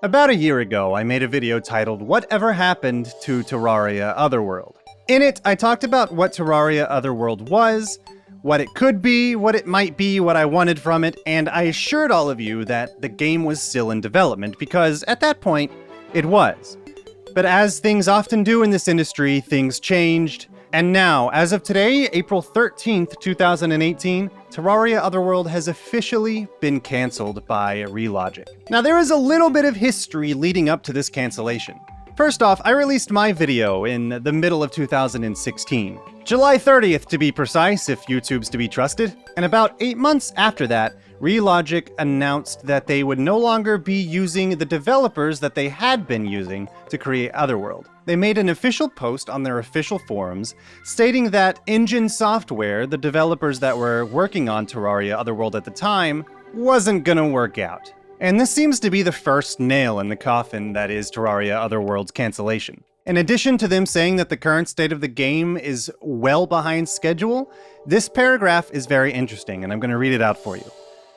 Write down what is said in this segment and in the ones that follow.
About a year ago, I made a video titled Whatever Happened to Terraria Otherworld. In it, I talked about what Terraria Otherworld was, what it could be, what it might be, what I wanted from it, and I assured all of you that the game was still in development, because at that point, it was. But as things often do in this industry, things changed, and now, as of today, April 13th, 2018, Terraria Otherworld has officially been cancelled by Relogic. Now, there is a little bit of history leading up to this cancellation. First off, I released my video in the middle of 2016. July 30th to be precise, if YouTube's to be trusted. And about 8 months after that, Relogic announced that they would no longer be using the developers that they had been using to create Otherworld. They made an official post on their official forums stating that Engine Software, the developers that were working on Terraria Otherworld at the time, wasn't gonna work out. And this seems to be the first nail in the coffin that is Terraria Otherworld's cancellation. In addition to them saying that the current state of the game is well behind schedule, this paragraph is very interesting, and I'm going to read it out for you.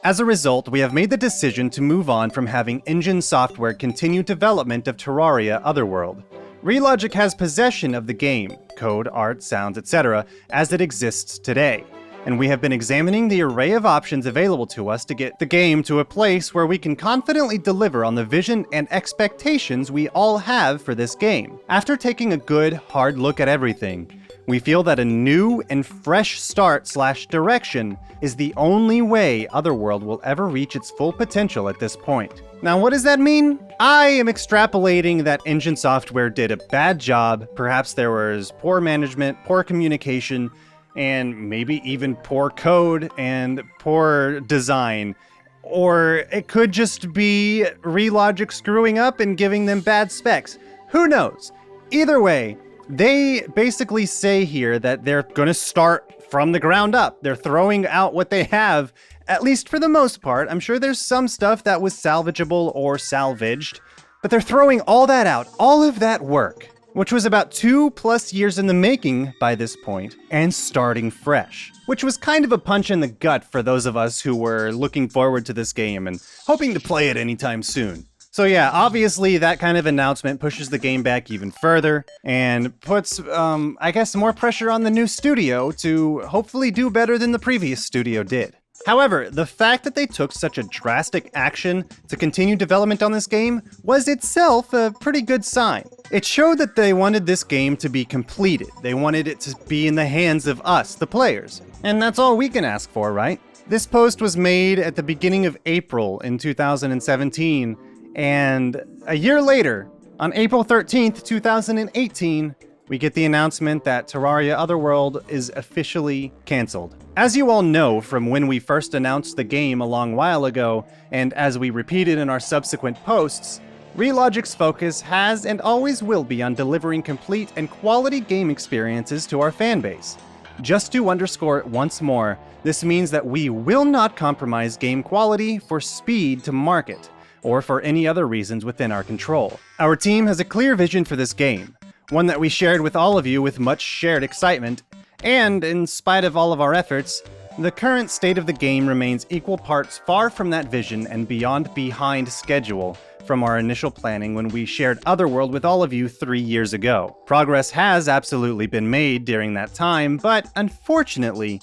As a result, we have made the decision to move on from having Engine Software continue development of Terraria Otherworld. Relogic has possession of the game, code, art, sounds, etc., as it exists today. And we have been examining the array of options available to us to get the game to a place where we can confidently deliver on the vision and expectations we all have for this game. After taking a good, hard look at everything, we feel that a new and fresh start/direction is the only way Otherworld will ever reach its full potential at this point. Now, what does that mean? I am extrapolating that Engine Software did a bad job. Perhaps there was poor management, poor communication, and maybe even poor code and poor design. Or it could just be Relogic screwing up and giving them bad specs. Who knows? Either way, they basically say here that they're gonna start from the ground up. They're throwing out what they have, at least for the most part. I'm sure there's some stuff that was salvageable or salvaged, but they're throwing all that out, all of that work, which was about 2+ years in the making by this point, and starting fresh. Which was kind of a punch in the gut for those of us who were looking forward to this game and hoping to play it anytime soon. So yeah, obviously that kind of announcement pushes the game back even further, and puts, I guess, more pressure on the new studio to hopefully do better than the previous studio did. However, the fact that they took such a drastic action to continue development on this game was itself a pretty good sign. It showed that they wanted this game to be completed. They wanted it to be in the hands of us, the players. And that's all we can ask for, right? This post was made at the beginning of April in 2017, and a year later, on April 13th, 2018, we get the announcement that Terraria Otherworld is officially cancelled. As you all know from when we first announced the game a long while ago, and as we repeated in our subsequent posts, Relogic's focus has and always will be on delivering complete and quality game experiences to our fanbase. Just to underscore it once more, this means that we will not compromise game quality for speed to market, or for any other reasons within our control. Our team has a clear vision for this game, one that we shared with all of you with much shared excitement, and in spite of all of our efforts, the current state of the game remains equal parts far from that vision and beyond behind schedule from our initial planning when we shared Otherworld with all of you 3 years ago. Progress has absolutely been made during that time, but unfortunately,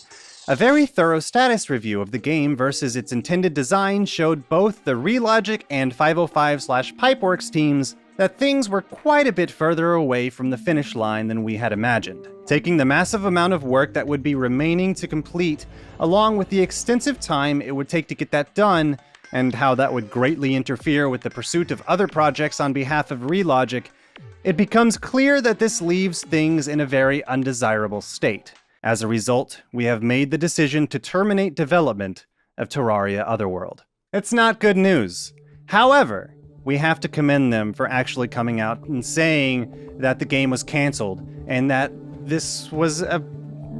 a very thorough status review of the game versus its intended design showed both the Relogic and 505/Pipeworks teams that things were quite a bit further away from the finish line than we had imagined. Taking the massive amount of work that would be remaining to complete, along with the extensive time it would take to get that done, and how that would greatly interfere with the pursuit of other projects on behalf of Relogic, it becomes clear that this leaves things in a very undesirable state. As a result, we have made the decision to terminate development of Terraria Otherworld. It's not good news. However, we have to commend them for actually coming out and saying that the game was cancelled and that this was a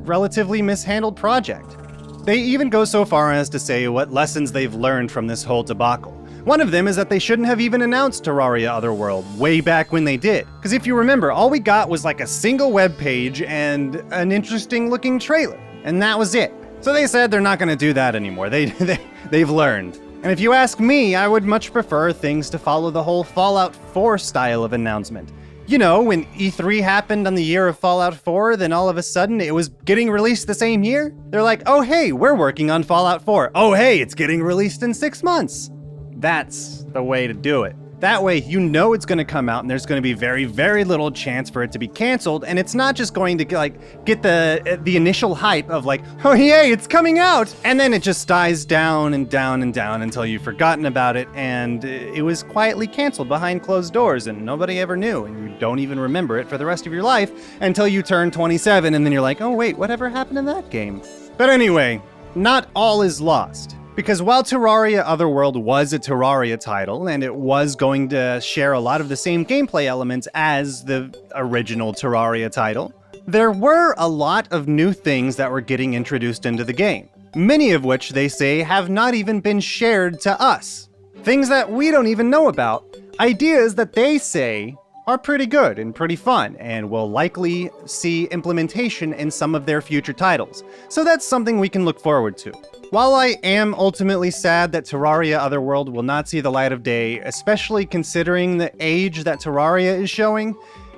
relatively mishandled project. They even go so far as to say what lessons they've learned from this whole debacle. One of them is that they shouldn't have even announced Terraria Otherworld way back when they did. Because if you remember, all we got was like a single web page and an interesting looking trailer, and that was it. So they said they're not going to do that anymore. They've learned. And if you ask me, I would much prefer things to follow the whole Fallout 4 style of announcement. You know, when E3 happened on the year of Fallout 4, then all of a sudden it was getting released the same year? They're like, oh hey, we're working on Fallout 4. Oh hey, it's getting released in 6 months. That's the way to do it. That way, you know it's going to come out and there's going to be very, very little chance for it to be canceled, and it's not just going to get the initial hype of like, oh yay, it's coming out, and then it just dies down and down and down until you've forgotten about it, and it was quietly canceled behind closed doors and nobody ever knew, and you don't even remember it for the rest of your life until you turn 27, and then you're like, oh wait, whatever happened in that game? But anyway, not all is lost. Because while Terraria Otherworld was a Terraria title, and it was going to share a lot of the same gameplay elements as the original Terraria title, there were a lot of new things that were getting introduced into the game, many of which they say have not even been shared to us. Things that we don't even know about, ideas that they say are pretty good and pretty fun, and will likely see implementation in some of their future titles. So that's something we can look forward to. While I am ultimately sad that Terraria Otherworld will not see the light of day, especially considering the age that Terraria is showing,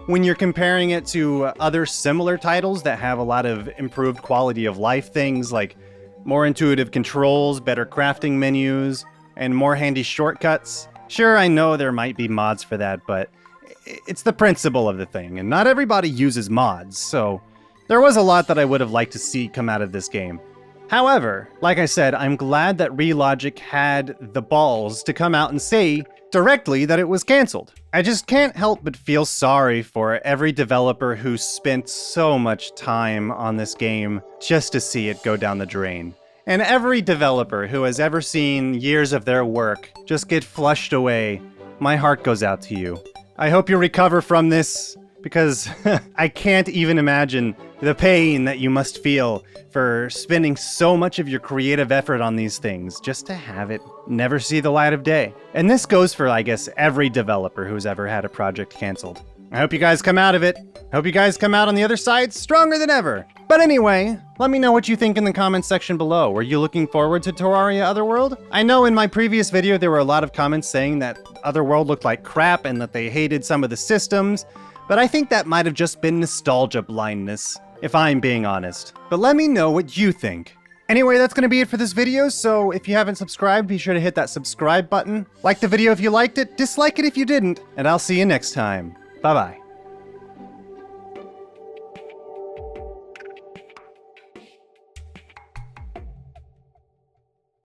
when you're comparing it to other similar titles that have a lot of improved quality of life things like more intuitive controls, better crafting menus, and more handy shortcuts. Sure, I know there might be mods for that, but it's the principle of the thing, and not everybody uses mods, so there was a lot that I would have liked to see come out of this game. However, like I said, I'm glad that Relogic had the balls to come out and say directly that it was canceled. I just can't help but feel sorry for every developer who spent so much time on this game just to see it go down the drain. And every developer who has ever seen years of their work just get flushed away, my heart goes out to you. I hope you recover from this, because I can't even imagine the pain that you must feel for spending so much of your creative effort on these things just to have it never see the light of day. And this goes for, I guess, every developer who's ever had a project canceled. I hope you guys come out of it. I hope you guys come out on the other side stronger than ever. But anyway, let me know what you think in the comments section below. Were you looking forward to Terraria Otherworld? I know in my previous video there were a lot of comments saying that Otherworld looked like crap and that they hated some of the systems, but I think that might have just been nostalgia blindness, if I'm being honest. But let me know what you think. Anyway, that's gonna be it for this video, so if you haven't subscribed, be sure to hit that subscribe button. Like the video if you liked it, dislike it if you didn't, and I'll see you next time. Bye-bye.